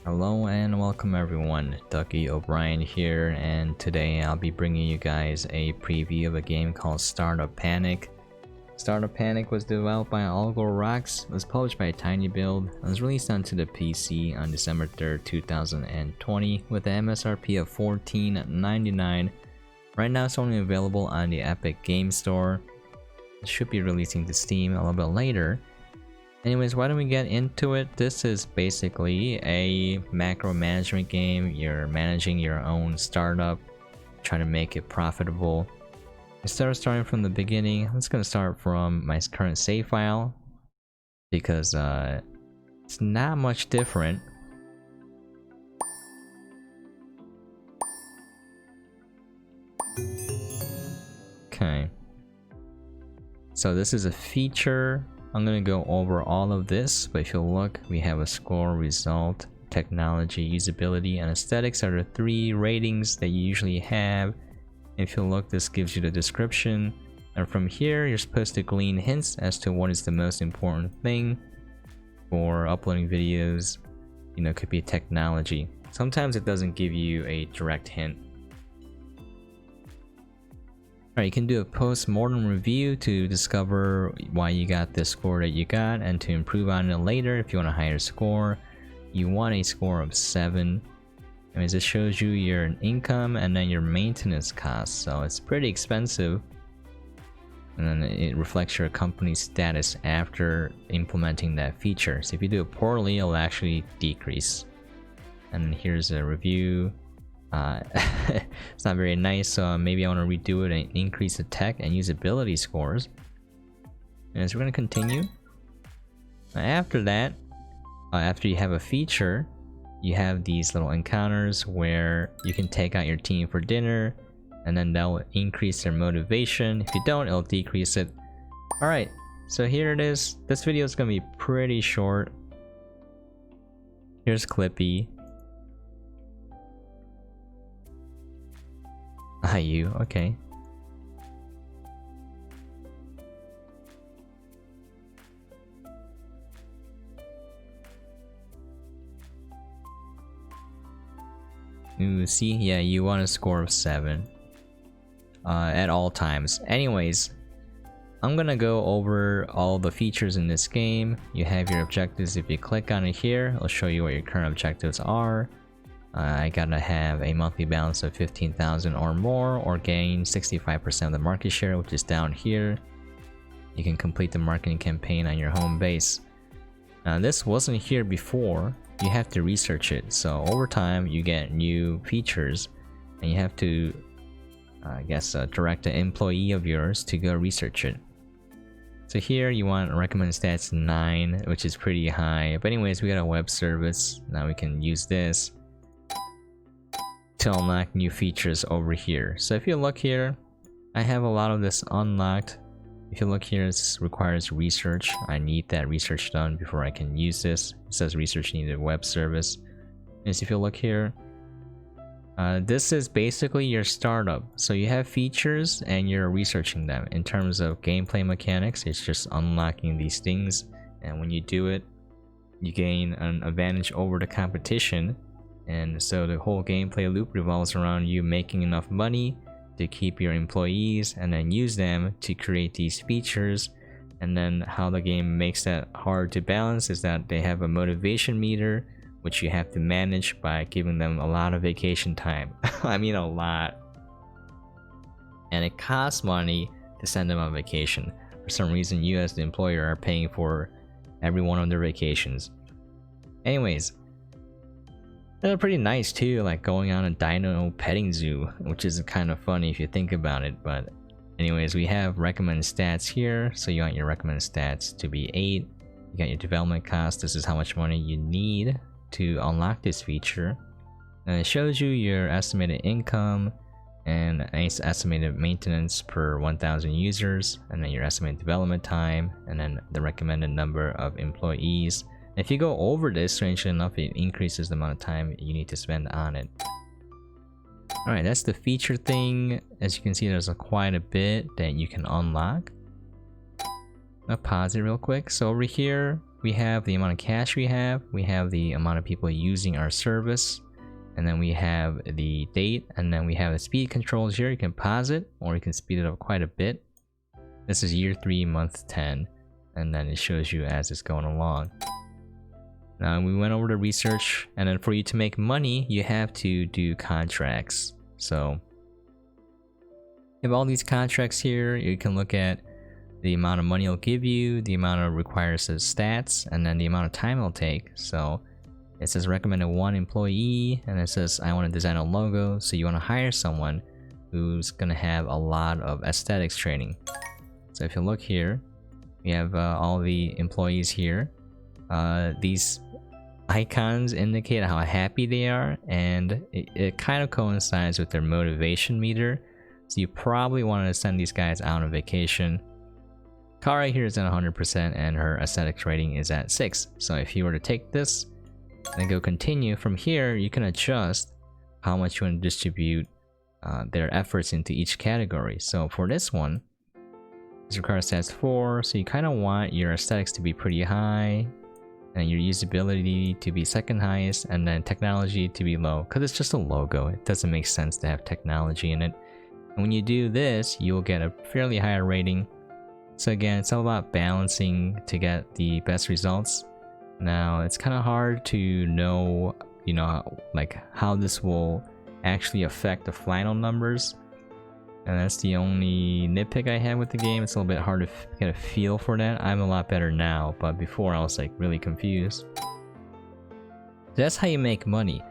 Hello and welcome everyone, duckyobrien here, and today I'll be bringing you guys a preview of a game called Startup Panic. Startup Panic was developed by Algo Rocks, was published by tinyBuild, and was released onto the PC on December 3rd, 2020 with an MSRP of $14.99. Right now it's only available on the Epic Game Store. It should be releasing to Steam a little bit later. Anyways, why don't we get into it? This is basically a macro management game. You're managing your own startup, trying to make it profitable. Instead of starting from the beginning, I'm just gonna start from my current save file because it's not much different. Okay. So this is a feature. I'm gonna go over all of this, but if you look, we have a score, result, technology, usability, and aesthetics are the three ratings that you usually have. If you look, this gives you the description, and from here you're supposed to glean hints as to what is the most important thing for uploading videos. You know, it could be technology. Sometimes it doesn't give you a direct hint. Alright, you can do a post-mortem review to discover why you got the score that you got and to improve on it later if you want a higher score. You want a score of 7. I mean, this shows you your income and then your maintenance costs, so it's pretty expensive. And then it reflects your company's status after implementing that feature. So if you do it poorly, it'll actually decrease. And here's a review. It's not very nice, so maybe I want to redo it and increase the tech and usability scores. And so we're going to continue. After that, after you have a feature, you have these little encounters where you can take out your team for dinner, and then that will increase their motivation. If you don't, it'll decrease it. Alright, so here it is. This video is going to be pretty short. Here's Clippy. You okay. Ooh, see, yeah, you want a score of 7 at all times. Anyways, I'm gonna go over all the features in this game. You have your objectives. If you click on it here, it'll show you what your current objectives are. I gotta have a monthly balance of 15,000 or more, or gain 65% of the market share, which is down here. You can complete the marketing campaign on your home base. Now this wasn't here before. You have to research it. So over time you get new features and you have to direct an employee of yours to go research it. So here you want recommended stats 9, which is pretty high. But anyways, we got a web service. Now we can use this to unlock new features over here. So if you look here, I have a lot of this unlocked. If you look here, it requires research. I need that research done before I can use this. It says research needed web service. And so if you look here, this is basically your startup. So you have features and you're researching them. In terms of gameplay mechanics, it's just unlocking these things, and when you do it, you gain an advantage over the competition. And so the whole gameplay loop revolves around you making enough money to keep your employees and then use them to create these features. And then how the game makes that hard to balance is that they have a motivation meter, which you have to manage by giving them a lot of vacation time. I mean a lot. And it costs money to send them on vacation. For some reason, you as the employer are paying for every one of their vacations. Anyways, they're pretty nice too, like going on a dino petting zoo, which is kind of funny if you think about it. But anyways, we have recommended stats here. So you want your recommended stats to be 8. You got your development cost. This is how much money you need to unlock this feature. And it shows you your estimated income and estimated maintenance per 1,000 users, and then your estimated development time, and then the recommended number of employees. If you go over this, strangely enough, it increases the amount of time you need to spend on it. Alright, that's the feature thing. As you can see, there's quite a bit that you can unlock. I'll pause it real quick. So over here, we have the amount of cash we have the amount of people using our service, and then we have the date, and then we have the speed controls here. You can pause it or you can speed it up quite a bit. This is year 3, month 10, and then it shows you as it's going along. Now we went over to research, and then for you to make money, you have to do contracts. So you have all these contracts here. You can look at the amount of money it'll give you, the amount of required stats, and then the amount of time it'll take. So it says recommended 1 employee, and it says I want to design a logo. So you want to hire someone who's going to have a lot of aesthetics training. So if you look here, we have all the employees here. These icons indicate how happy they are, and it kind of coincides with their motivation meter. So you probably want to send these guys out on vacation. Kara here is at 100% and her aesthetics rating is at 6. So if you were to take this and go continue, from here you can adjust how much you want to distribute their efforts into each category. So for this one, this requires stats 4, so you kind of want your aesthetics to be pretty high, and your usability to be second highest, and then technology to be low, because it's just a logo. It doesn't make sense to have technology in it. And when you do this, you'll get a fairly higher rating. So again, it's all about balancing to get the best results. Now, it's kind of hard to know, like how this will actually affect the final numbers. And that's the only nitpick I have with the game. It's a little bit hard to get a feel for that. I'm a lot better now, but before I was like really confused. That's how you make money.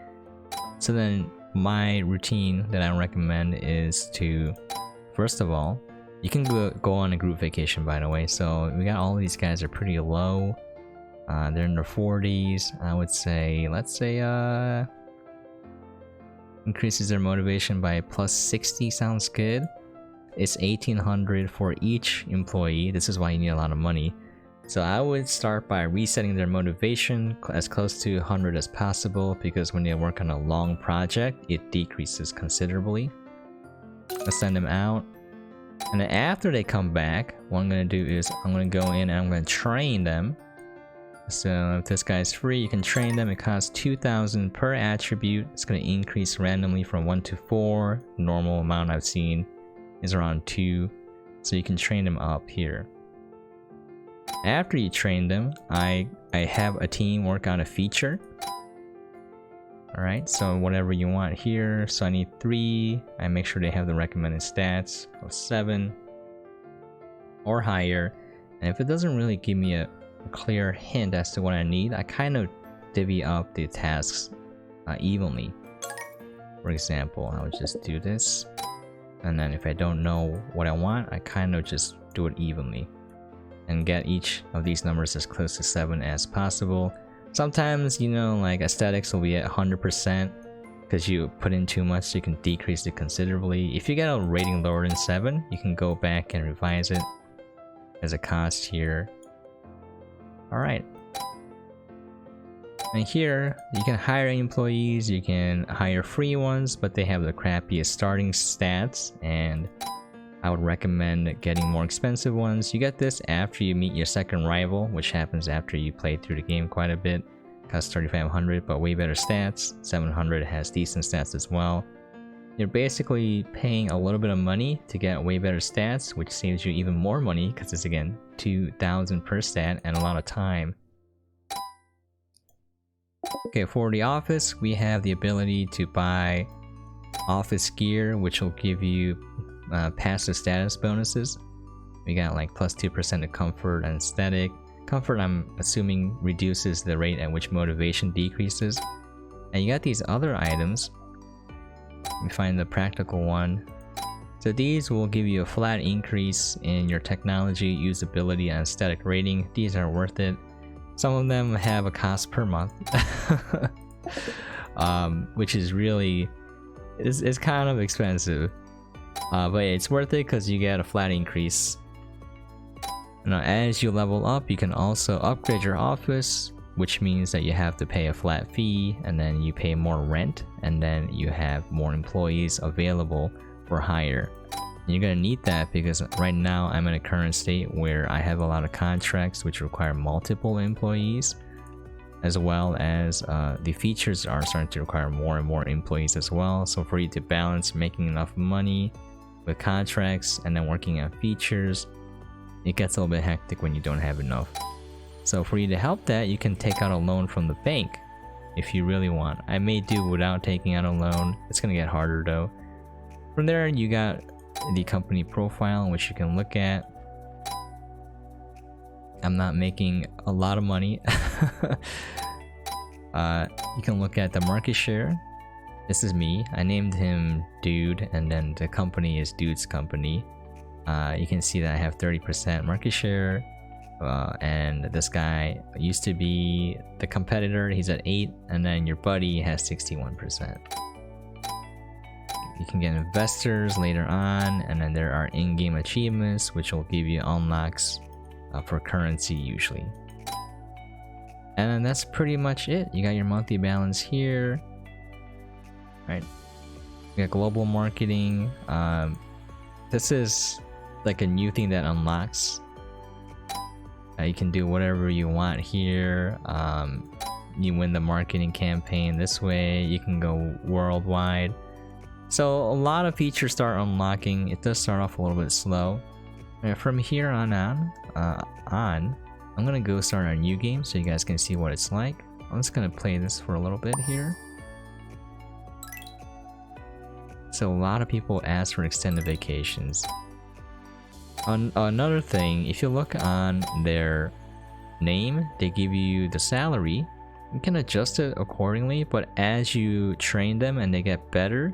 So then my routine that I recommend is to, first of all, you can go on a group vacation, by the way. So we got all these guys are pretty low. They're in their 40s. I would say, let's say, increases their motivation by plus 60 sounds good. It's 1800 for each employee. This is why you need a lot of money. So I would start by resetting their motivation as close to 100 as possible, because when they work on a long project, it decreases considerably. Let's send them out. And then after they come back, what I'm going to do is I'm going to go in and I'm going to train them. So if this guy's free, you can train them. It costs 2,000 per attribute. It's going to increase randomly from 1 to 4. Normal amount I've seen is around 2. So you can train them up here. After you train them, I have a team work on a feature. Alright, so whatever you want here. So I need 3. I make sure they have the recommended stats of 7 or higher. And if it doesn't really give me a clear hint as to what I need, I kind of divvy up the tasks evenly. For example, I would just do this, and then if I don't know what I want, I kind of just do it evenly and get each of these numbers as close to 7 as possible. Sometimes, like aesthetics will be at 100% because you put in too much, so you can decrease it considerably. If you get a rating lower than 7, you can go back and revise it. There's a cost here. Alright. And here, you can hire employees, you can hire free ones, but they have the crappiest starting stats, and I would recommend getting more expensive ones. You get this after you meet your second rival, which happens after you play through the game quite a bit. Costs 3,500, but way better stats. 700 has decent stats as well. You're basically paying a little bit of money to get way better stats, which saves you even more money because it's again 2,000 per stat and a lot of time. Okay, for the office, we have the ability to buy office gear, which will give you passive status bonuses. We got like plus 2% to comfort and aesthetic. Comfort, I'm assuming, reduces the rate at which motivation decreases. And you got these other items. We find the practical one. So these will give you a flat increase in your technology, usability, and aesthetic rating. These are worth it. Some of them have a cost per month, which is really, it's kind of expensive. But it's worth it because you get a flat increase. Now, as you level up, you can also upgrade your office, which means that you have to pay a flat fee, and then you pay more rent, and then you have more employees available for hire. You're gonna need that because right now I'm in a current state where I have a lot of contracts which require multiple employees, as well as the features are starting to require more and more employees as well. So for you to balance making enough money with contracts and then working on features, it gets a little bit hectic when you don't have enough. So for you to help that, you can take out a loan from the bank if you really want. I may do without taking out a loan. It's gonna get harder though. From there, you got the company profile, which you can look at. I'm not making a lot of money. You can look at the market share. This is me. I named him Dude, and then the company is Dude's company. You can see that I have 30% market share, and this guy used to be the competitor. He's at 8, and then your buddy has 61%. You can get investors later on, and then there are in-game achievements which will give you unlocks for currency usually. And then that's pretty much it. You got your monthly balance here, right? You got global marketing. This is like a new thing that unlocks. You can do whatever you want here. You win the marketing campaign this way. You can go worldwide. So a lot of features start unlocking. It does start off a little bit slow. From here on, I'm gonna go start a new game so you guys can see what it's like. I'm just gonna play this for a little bit here. So a lot of people ask for extended vacations. Another thing, if you look on their name, they give you the salary. You can adjust it accordingly, but as you train them and they get better,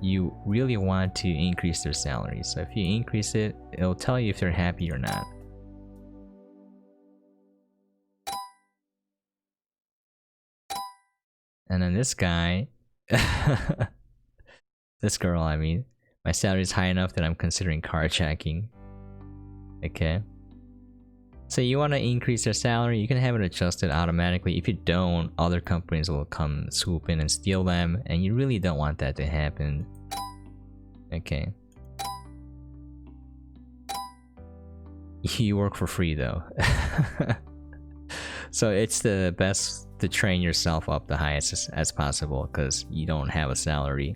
you really want to increase their salary. So if you increase it, it'll tell you if they're happy or not. And then this guy, this girl, I mean, my salary is high enough that I'm considering carjacking. Okay. So you want to increase their salary, you can have it adjusted automatically. If you don't, other companies will come swoop in and steal them, and you really don't want that to happen. Okay. You work for free though. So it's the best to train yourself up the highest as possible because you don't have a salary.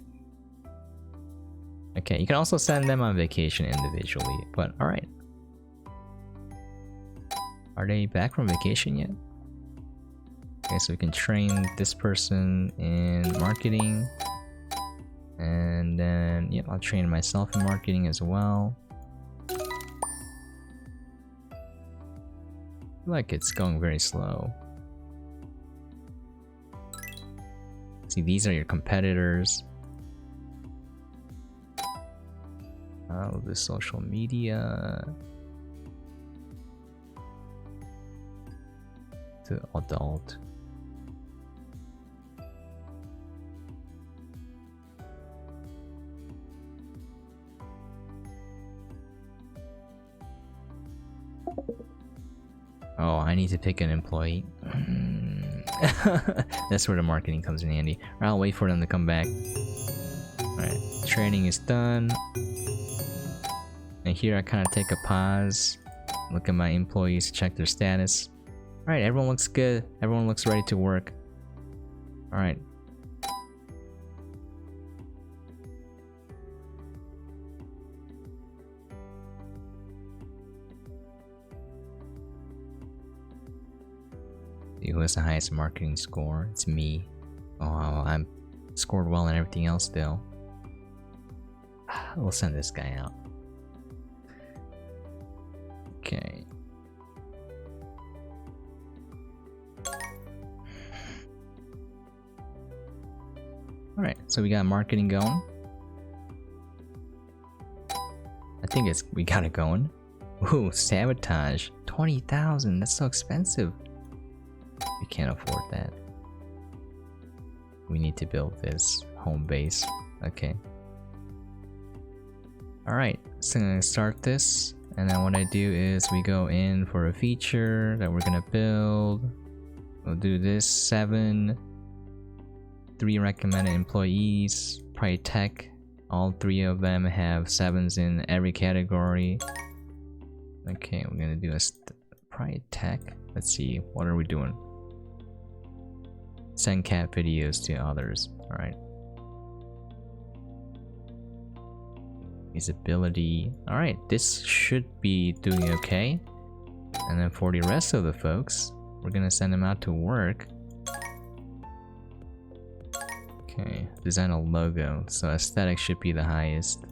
Okay, you can also send them on vacation individually, but alright. Are they back from vacation yet? Okay, so we can train this person in marketing. And then, yeah, I'll train myself in marketing as well. I feel like it's going very slow. See, these are your competitors. Oh, the social media. To adult. Oh, I need to pick an employee. That's where the marketing comes in handy. Or I'll wait for them to come back. Alright, training is done. And here I kind of take a pause. Look at my employees, check their status. Alright, everyone looks good. Everyone looks ready to work. Alright. Who has the highest marketing score? It's me. Oh, I'm scored well and everything else though. We'll send this guy out. Okay. Alright, so we got marketing going. I think we got it going. Ooh, sabotage. 20,000, that's so expensive. We can't afford that. We need to build this home base. Okay. Alright, so I'm gonna start this. And then what I do is we go in for a feature that we're gonna build. We'll do this 7. 3 recommended employees. Probably tech All three of them have 7s in every category. Okay, we're gonna do a probably tech. Let's see, what are we doing? Send cat videos to others. Alright. Usability. Alright, this should be doing okay. And then for the rest of the folks, we're gonna send them out to work. Okay, design a logo. So aesthetic should be the highest.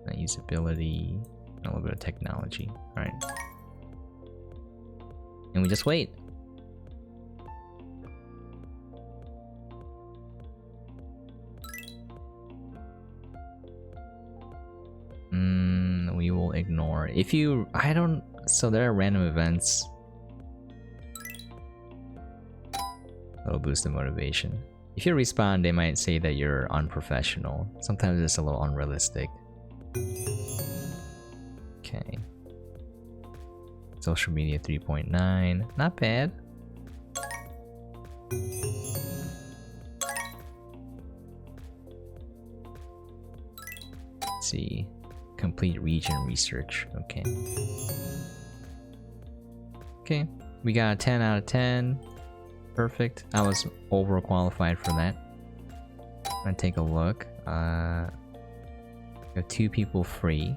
Usability, a little bit of technology. Alright. And we just wait. We will ignore. If you, so there are random events. That'll boost the motivation. If you respawn, they might say that you're unprofessional. Sometimes it's a little unrealistic. Okay. Social media 3.9. Not bad. Let's see. Complete region research. Okay. Okay. We got a 10 out of 10. Perfect. I was overqualified for that. I'm gonna take a look. We have 2 people free.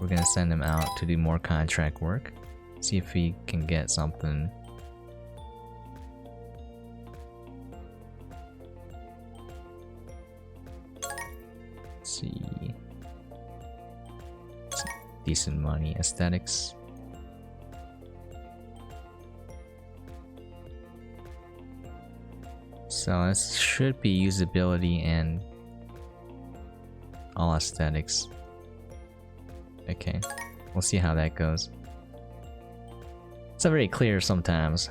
We're gonna send them out to do more contract work. See if we can get something. Let's see. Some decent money. Aesthetics. So this should be usability and all aesthetics. Okay, we'll see how that goes. It's not very clear sometimes.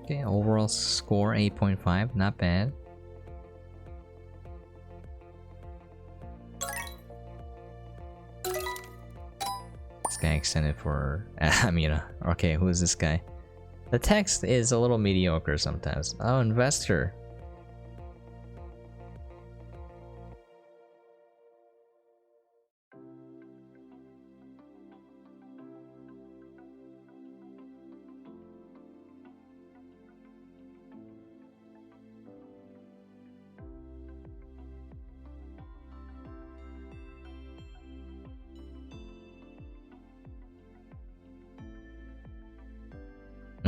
Okay, overall score 8.5, not bad. This guy extended for Amina. Okay, who is this guy? The text is a little mediocre sometimes. Oh, investor.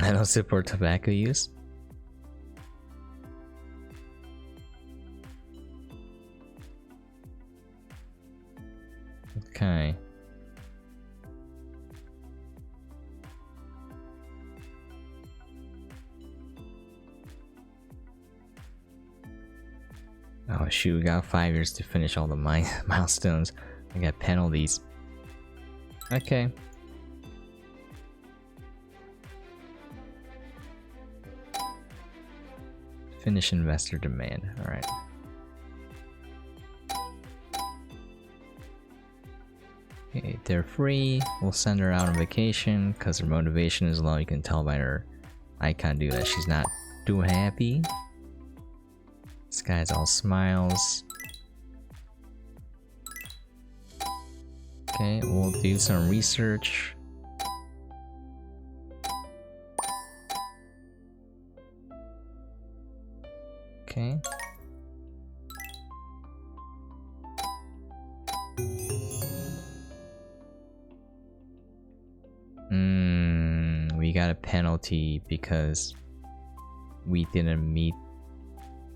I don't support tobacco use. Okay. Oh shoot, we got 5 years to finish all the milestones. I got penalties. Okay. Finish investor demand. Alright. Okay, they're free. We'll send her out on vacation because her motivation is low. You can tell by her icon do that she's not too happy. This guy's all smiles. Okay, we'll do some research. Okay. We got a penalty because we didn't meet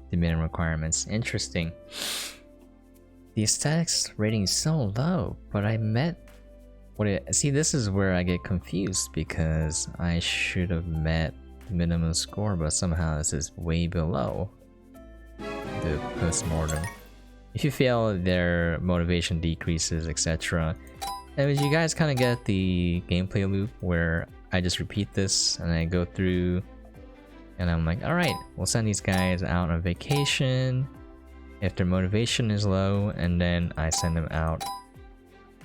the minimum requirements. Interesting. The aesthetics rating is so low, but I met what it. See, this is where I get confused because I should have met the minimum score, but somehow this is way below the post-mortem. If you fail, their motivation decreases, etc. And you guys kind of get the gameplay loop where I just repeat this and I go through and I'm like, alright, we'll send these guys out on vacation if their motivation is low, and then I send them out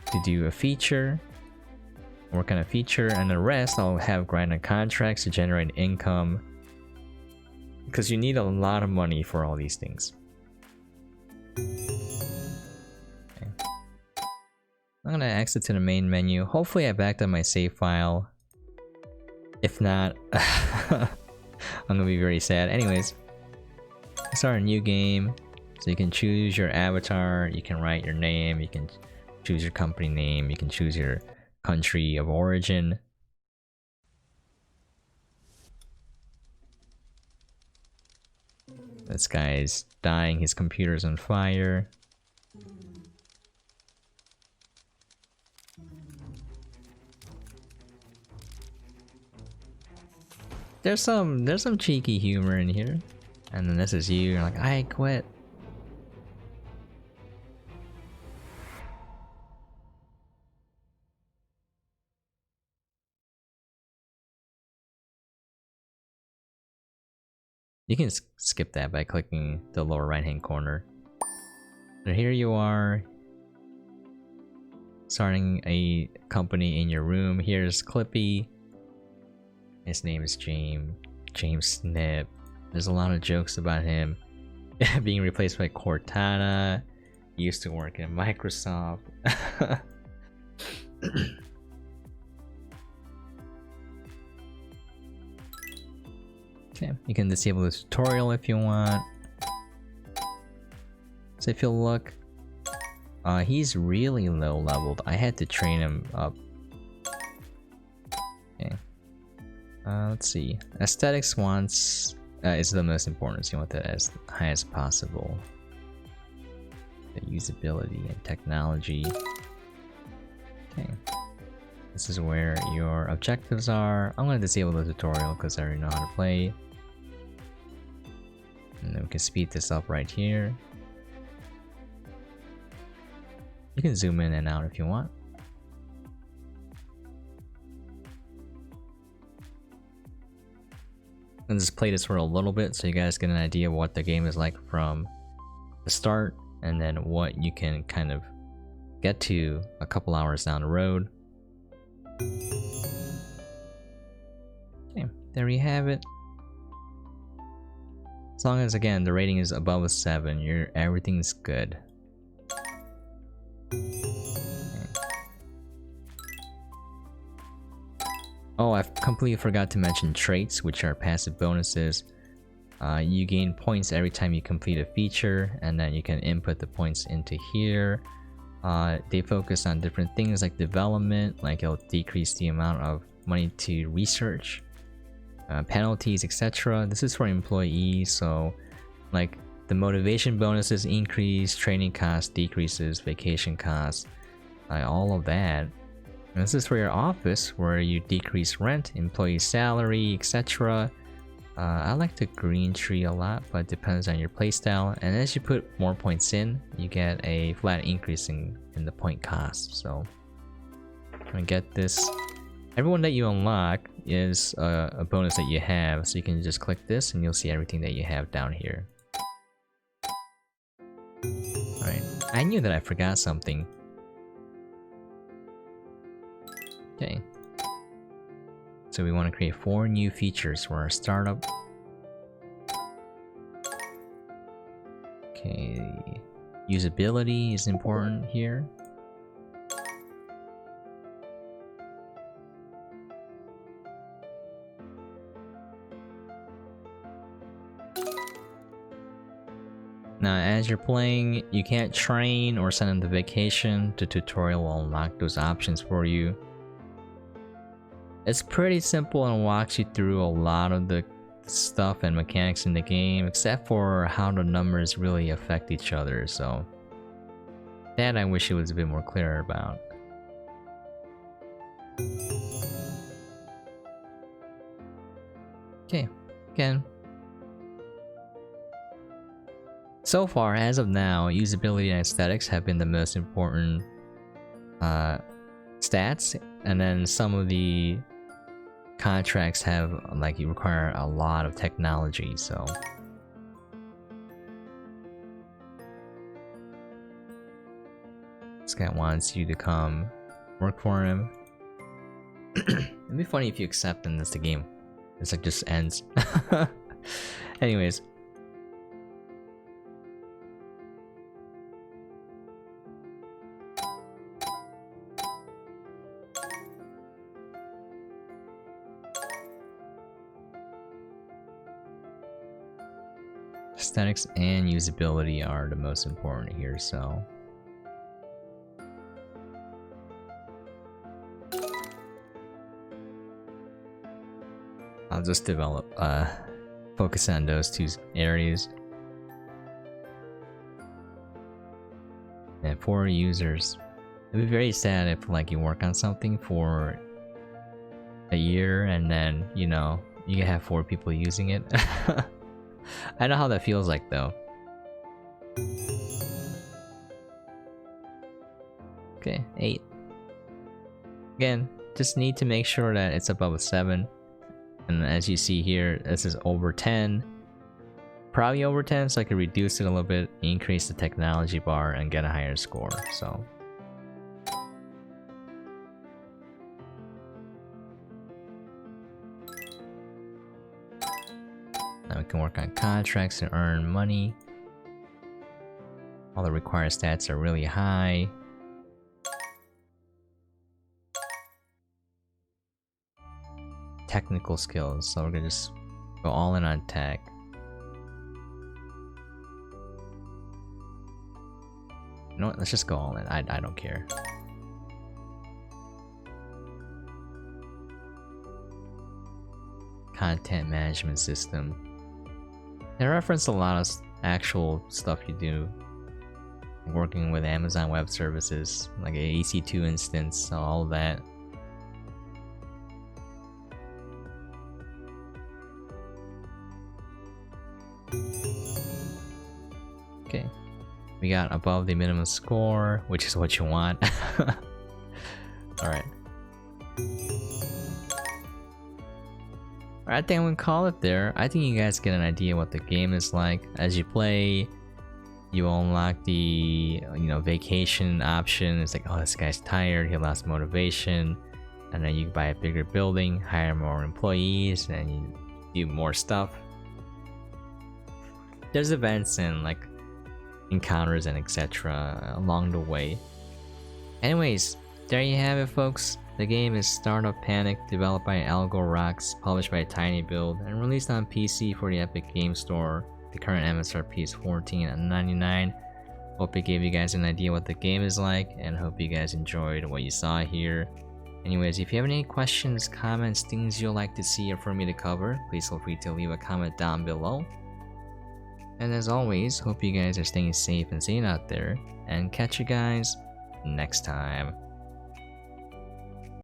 to do a feature. work on a feature, and the rest I'll have grinded contracts to generate income. Because you need a lot of money for all these things. Okay. I'm gonna exit to the main menu. Hopefully I backed up my save file. If not, I'm gonna be very sad. Anyways, start a new game. So you can choose your avatar, you can write your name, you can choose your company name, you can choose your country of origin. This guy's dying, his computer's on fire. There's some cheeky humor in here. And then this is you're like, I quit. You can skip that by clicking the lower right hand corner. So here you are, starting a company in your room. Here's Clippy. His name is James Snip. There's a lot of jokes about him being replaced by Cortana. He used to work at Microsoft. Okay, you can disable the tutorial if you want. So if you look, he's really low leveled. I had to train him up. Okay. Let's see. Aesthetics wants is the most important, so you want that as high as possible. The usability and technology. Okay. This is where your objectives are. I'm gonna disable the tutorial because I already know how to play. And then we can speed this up right here. You can zoom in and out if you want. And just play this for a little bit so you guys get an idea of what the game is like from the start, and then what you can kind of get to a couple hours down the road. Okay, there you have it. As long as, again, the rating is above a 7, everything's good. Okay. Oh, I completely forgot to mention traits, which are passive bonuses. You gain points every time you complete a feature, and then you can input the points into here. They focus on different things like development, like it'll decrease the amount of money to research. Penalties, etc. This is for employees, so like the motivation bonuses increase, training costs decreases, vacation costs, all of that. And this is for your office, where you decrease rent, employee salary, etc. I like the green tree a lot, but it depends on your playstyle. And as you put more points in, you get a flat increase in the point cost. So I'm gonna get this. Everyone that you unlock is a bonus that you have, so you can just click this and you'll see everything that you have down here. Alright, I knew that I forgot something. Okay. So we want to create 4 new features for our startup. Okay, usability is important here. Now, as you're playing, you can't train or send them to vacation. The tutorial will unlock those options for you. It's pretty simple and walks you through a lot of the stuff and mechanics in the game, except for how the numbers really affect each other, so that I wish it was a bit more clear about. Okay, again. So far, as of now, usability and aesthetics have been the most important stats, and then some of the contracts have, like, you require a lot of technology, so this guy wants you to come work for him. It'd be funny if you accept and that's the game. It's like just ends. Anyways. Aesthetics and usability are the most important here, so. I'll just develop, focus on those two areas. And for users, it'd be very sad if like you work on something for a year and then, you know, you can have 4 people using it. I know how that feels like though. Okay, 8. Again, just need to make sure that it's above a 7. And as you see here, this is over 10. Probably over 10, so I can reduce it a little bit, increase the technology bar, and get a higher score. So. Now we can work on contracts and earn money. All the required stats are really high. Technical skills, so we're gonna just go all in on tech. You know what? Let's just go all in. I don't care. Content management system. They reference a lot of actual stuff you do working with Amazon Web Services, like a EC2 instance, so all of that. Okay, we got above the minimum score, which is what you want. Alright. I think I'm gonna call it there. I think you guys get an idea what the game is like. As you play, you unlock the vacation option. It's like, oh, this guy's tired, he lost motivation. And then you buy a bigger building, hire more employees, and you do more stuff. There's events and like encounters and etc. along the way. Anyways, there you have it, folks. The game is Startup Panic, developed by Algo Rocks, published by tinyBuild, and released on PC for the Epic Game Store. The current MSRP is $14.99. Hope it gave you guys an idea what the game is like, and hope you guys enjoyed what you saw here. Anyways, if you have any questions, comments, things you'd like to see or for me to cover, please feel free to leave a comment down below. And as always, hope you guys are staying safe and sane out there, and catch you guys next time.